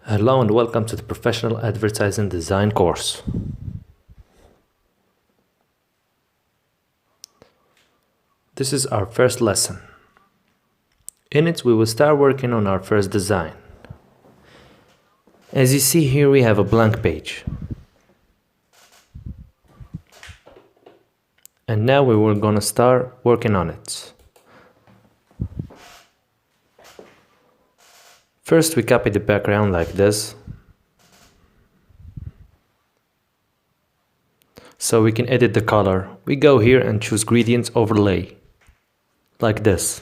Hello and welcome to the Professional Advertising Design course. This is our first lesson. In it, we will start working on our first design. As you see here, we have a blank page. And now we were gonna start working on it. First, we copy the background like this, so we can edit the color. We go here and choose Gradient Overlay, like this.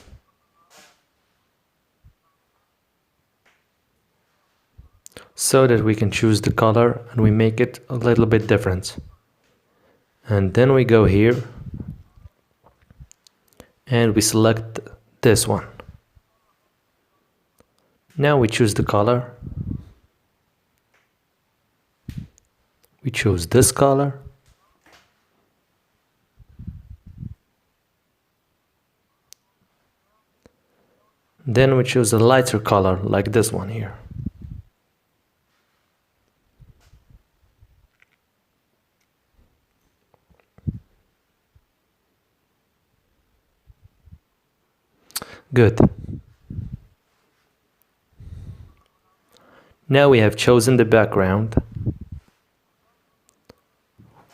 So that we can choose the color and we make it a little bit different. And then we go here and we select this one. Now we choose the color. We choose this color. Then we choose a lighter color like this one here. Good. Now we have chosen the background.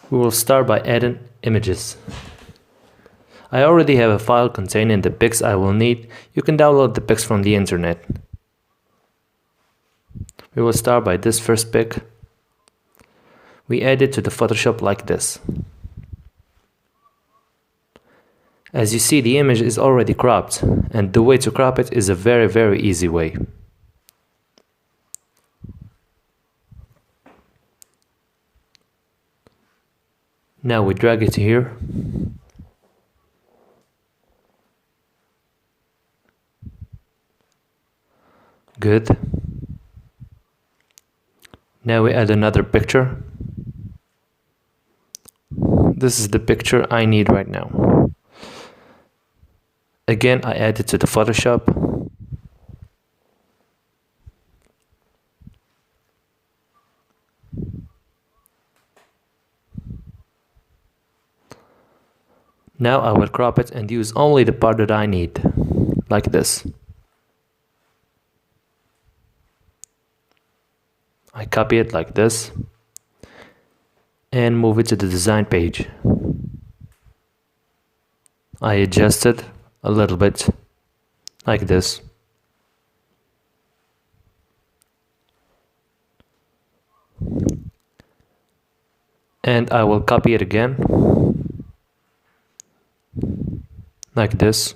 We will start by adding images. I already have a file containing the pics I will need. You can download the pics from the internet. We will start by this first pic. We add it to the Photoshop like this. As you see, the image is already cropped, and the way to crop it is a very easy way. Now we drag it here. Good. Now we add another picture. This is the picture I need right now. Again, I add it to the Photoshop. Now I will crop it and use only the part that I need, like this. I copy it like this and move it to the design page. I adjust it a little bit, like this. And I will copy it again, like this.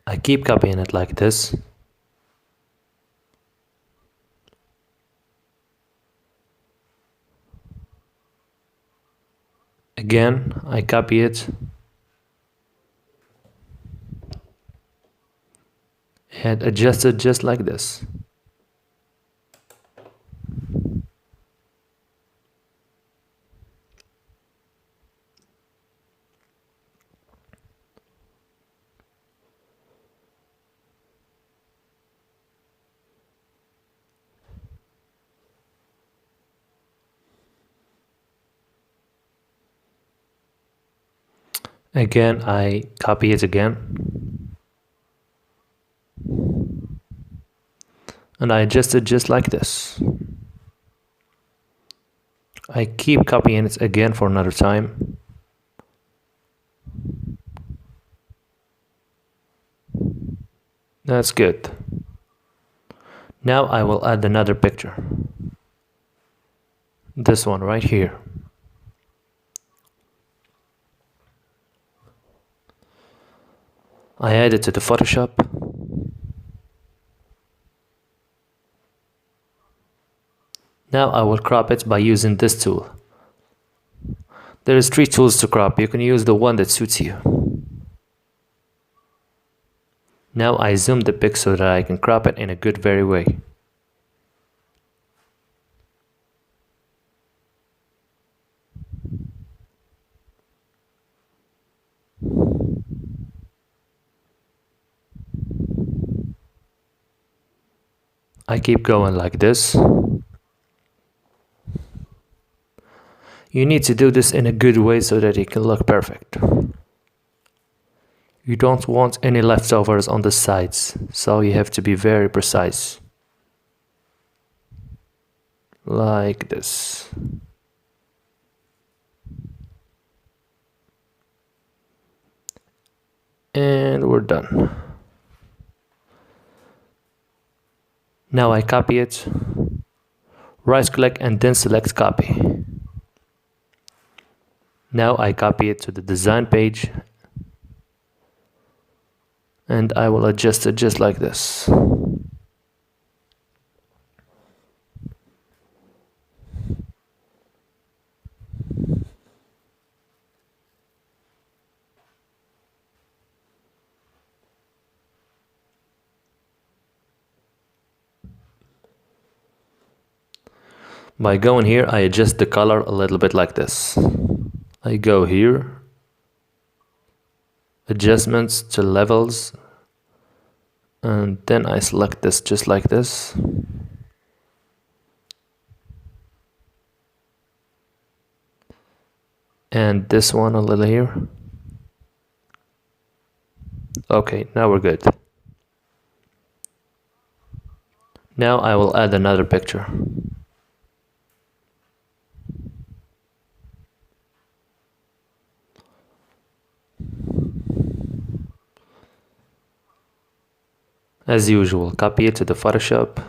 I keep copying it like this. Again, I copy it and adjust it just like this. Again, I copy it again. And I adjust it just like this. I keep copying it again for another time. That's good. Now I will add another picture. This one right here. I add it to the Photoshop. Now I will crop it by using this tool. There is 3 tools to crop. You can use the one that suits you. Now I zoom the pic so that I can crop it in a good very way. I keep going like this. You need to do this in a good way so that it can look perfect. You don't want any leftovers on the sides, so you have to be very precise. Like this. And we're done. Now I copy it, right click and then select copy. Now I copy it to the design page and I will adjust it just like this. By going here, I adjust the color a little bit like this. I go here, adjustments to levels, and then I select this just like this. And this one a little here. Okay, now we're good. Now I will add another picture. As usual, copy it to the Photoshop.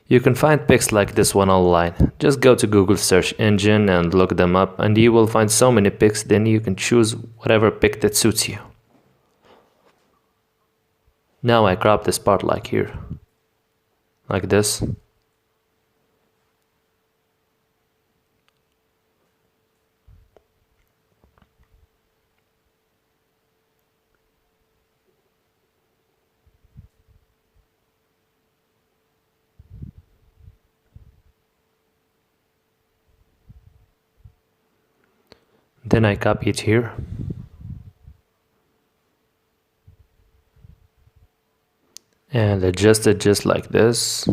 You can find pics like this one online. Just go to Google search engine and look them up and you will find so many pics, then you can choose whatever pic that suits you. Now I crop this part like here. Like this. Then I copy it here. And adjust it just like this.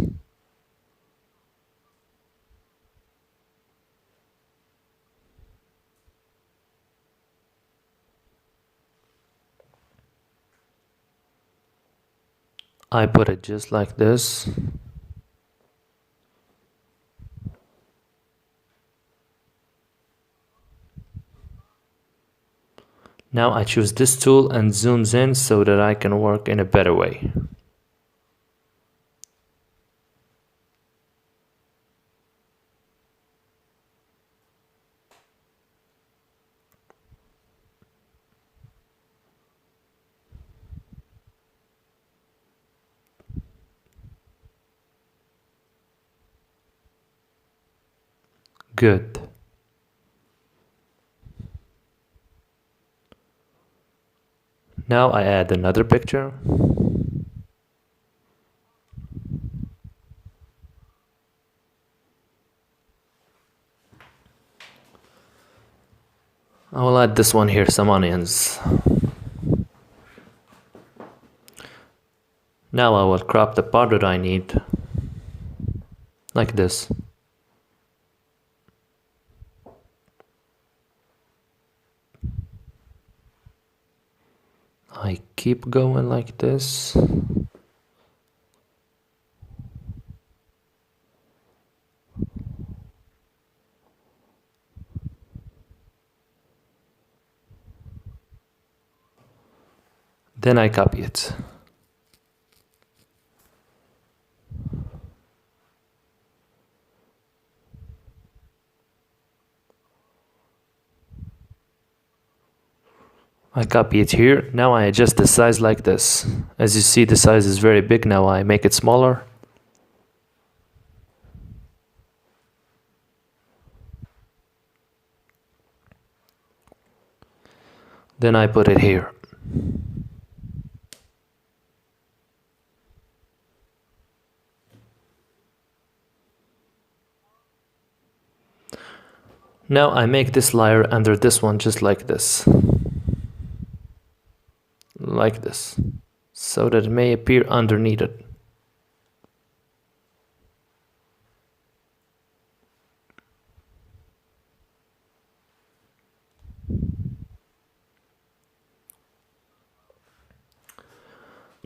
I put it just like this. Now I choose this tool and zooms in so that I can work in a better way. Good. Now I add another picture. I will add this one here, some onions. Now I will crop the part that I need, like this. I keep going like this. Then I copy it. I copy it here. Now I adjust the size like this. As you see, the size is very big. Now I make it smaller. Then I put it here. Now I make this layer under this one just like this. Like this. so that it may appear underneath it.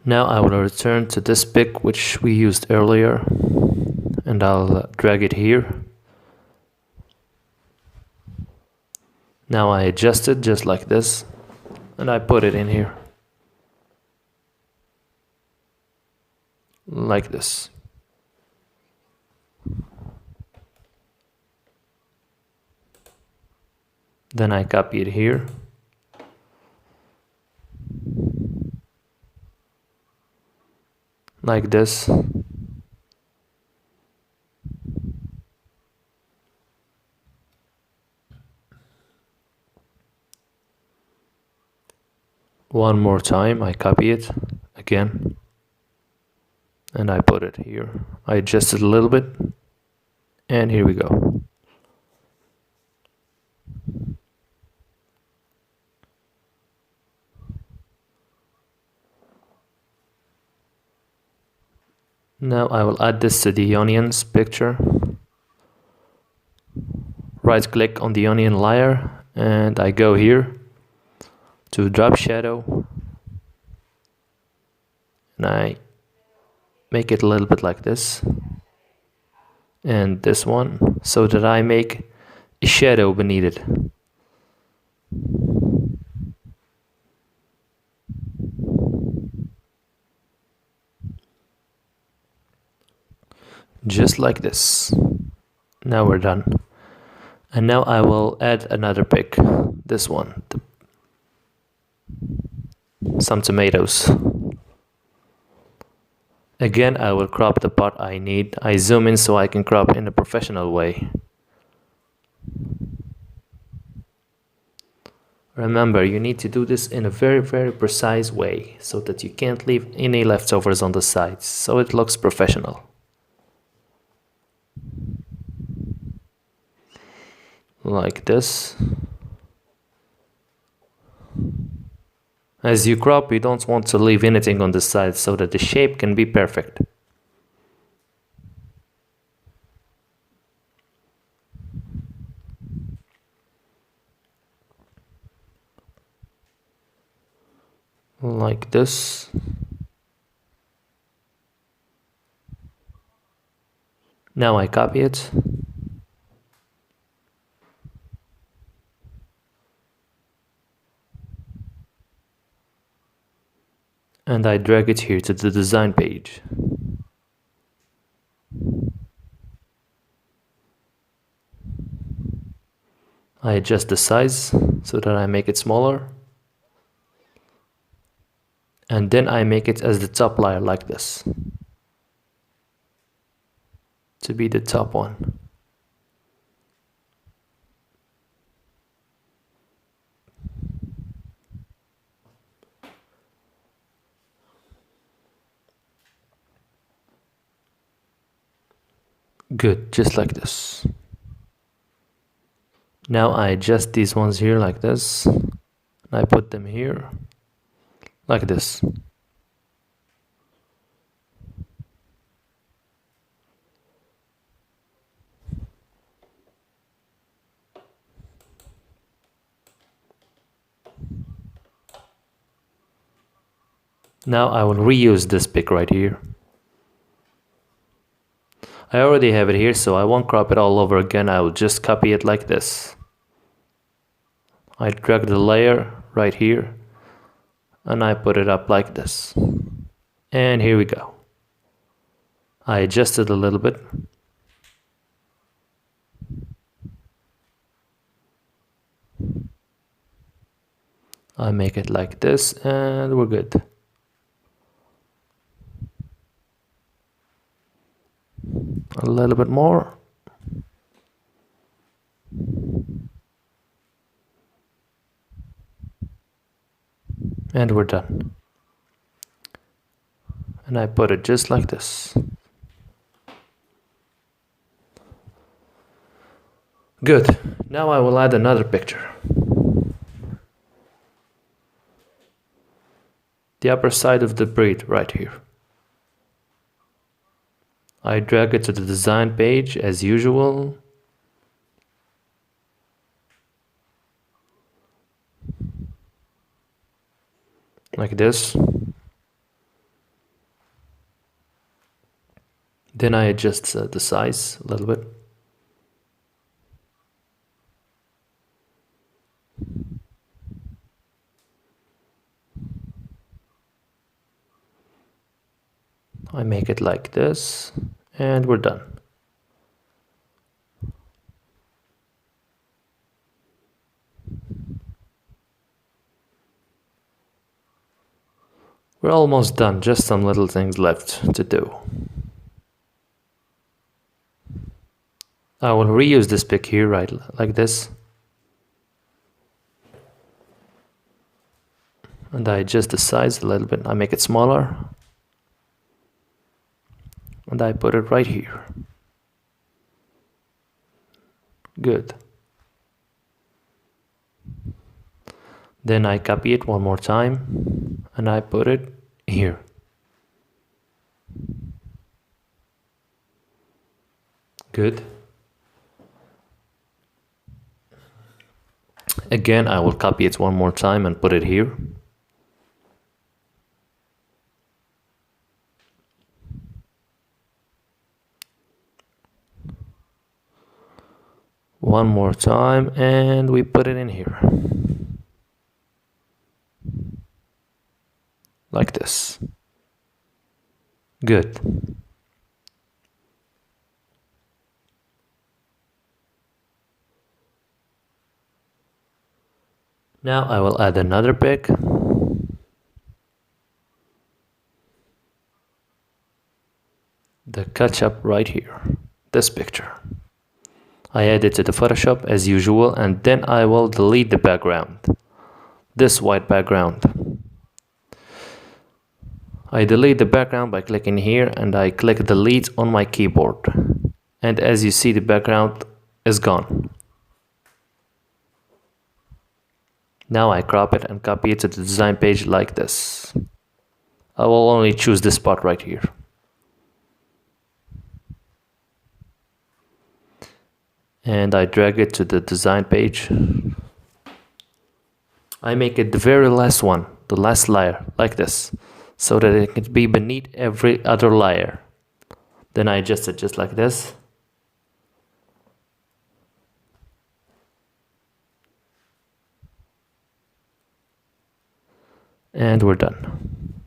Now I will return to this pic which we used earlier, and I'll drag it here. Now I adjust it just like this, and I put it in here. Like this. Then I copy it here. Like this. One more time, I copy it again. And I put it here. I adjust it a little bit. And here we go. Now I will add this to the onions picture. Right click on the onion layer and I go here to drop shadow and I make it a little bit like this and this one so that I make a shadow beneath it. Just like this. Now we're done. And now I will add another pic. This one. Some tomatoes. Again, I will crop the part I need. I zoom in so I can crop in a professional way. Remember, you need to do this in a very precise way so that you can't leave any leftovers on the sides, so it looks professional. Like this. As you crop, you don't want to leave anything on the side so that the shape can be perfect. Like this. Now I copy it. And I drag it here to the design page. I adjust the size so that I make it smaller. And then I make it as the top layer like this. To be the top one. Good, just like this. Now I adjust these ones here like this. I put them here like this. Now I will reuse this pic right here. I already have it here, so I won't crop it all over again. I will just copy it like this. I drag the layer right here and I put it up like this. And here we go. I adjust it a little bit. I make it like this and we're good. A little bit more. And we're done. And I put it just like this. Good. Now I will add another picture. the upper side of the breed right here. I drag it to the design page as usual. Like this. Then I adjust the size a little bit. I make it like this, and we're done. We're almost done, just some little things left to do. I will reuse this pic here, right, like this. And I adjust the size a little bit. I make it smaller. And I put it right here. Good. Then I copy it one more time and I put it here. Good. Again, I will copy it one more time and put it here. One more time and we put it in here. Like this. Good. Now I will add another pic. The ketchup right here. This picture. I add it to the Photoshop as usual, and then I will delete the background. This white background. I delete the background by clicking here and I click delete on my keyboard. And as you see, the background is gone. Now I crop it and copy it to the design page like this. I will only choose this part right here. And I drag it to the design page. I make it the very last one, the last layer, like this, so that it can be beneath every other layer. Then I adjust it just like this. And we're done.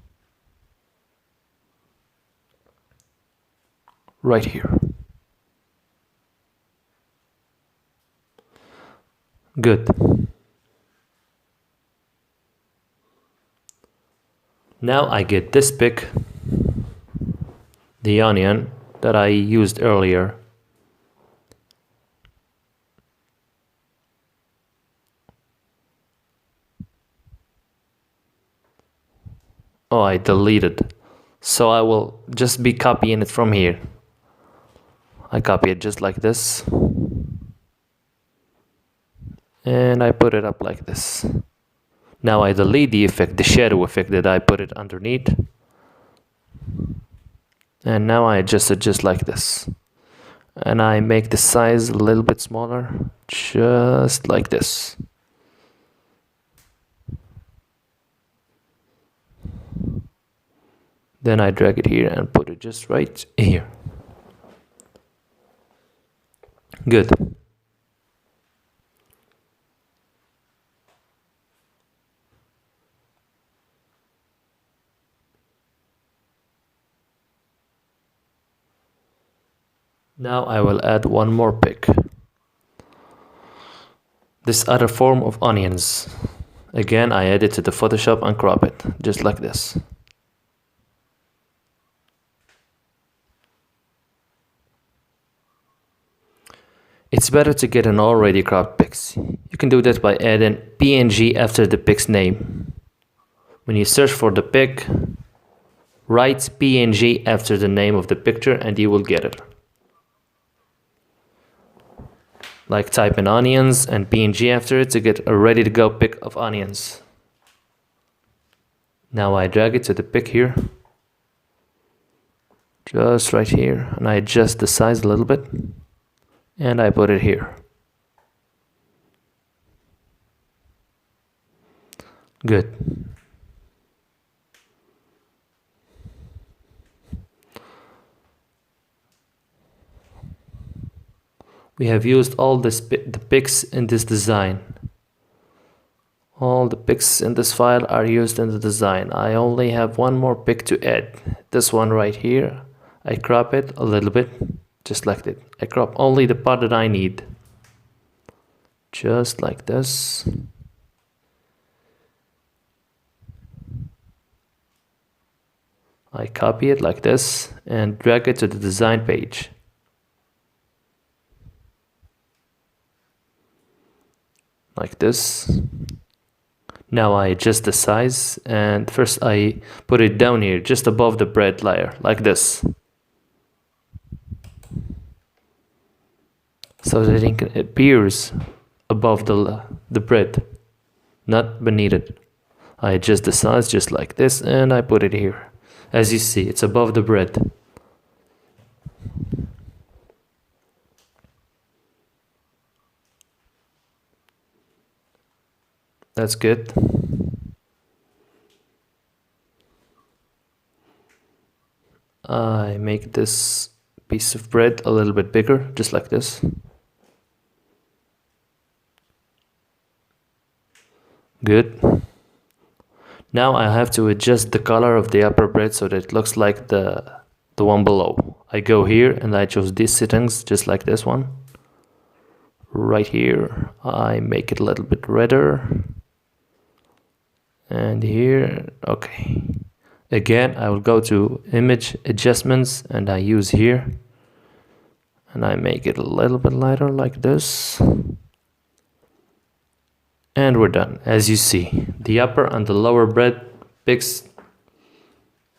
Right here. Good. Now I get this pic, the onion that I used earlier. Oh, I deleted. So I will just be copying it from here. I copy it just like this. And I put it up like this. Now I delete the effect, the shadow effect that I put it underneath. And now I adjust it just like this. And I make the size a little bit smaller, just like this. Then I drag it here and put it just right here. Good. Now I will add one more pic. This other form of onions. Again, I add it to the Photoshop and crop it, just like this. It's better to get an already cropped pics. You can do that by adding PNG after the pic's name. When you search for the pic, write PNG after the name of the picture and you will get it. Like type in onions and PNG after it to get a ready to go pic of onions. Now I drag it to the pick here, just right here, and I adjust the size a little bit, and I put it here. Good. We have used all the picks in this design. All the picks in this file are used in the design. I only have one more pick to add. This one right here. I crop it a little bit, just like that. I crop only the part that I need. Just like this. I copy it like this and drag it to the design page. Like this. Now I adjust the size, and first I put it down here just above the bread layer like this, so that it appears above the bread, not beneath it. I adjust the size just like this, and I put it here. As you see, it's above the bread. That's good. I make this piece of bread a little bit bigger, just like this. Good. Now I have to adjust the color of the upper bread so that it looks like the one below. I go here and I choose these settings, just like this one. Right here, I make it a little bit redder. And here, okay. Again, I will go to image adjustments and I use here. And I make it a little bit lighter like this. And we're done. As you see, the upper and the lower bread picks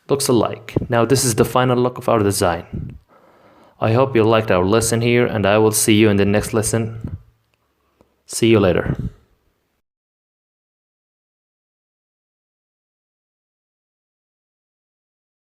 looks alike. Now this is the final look of our design. I hope you liked our lesson here, and I will see you in the next lesson. See you later.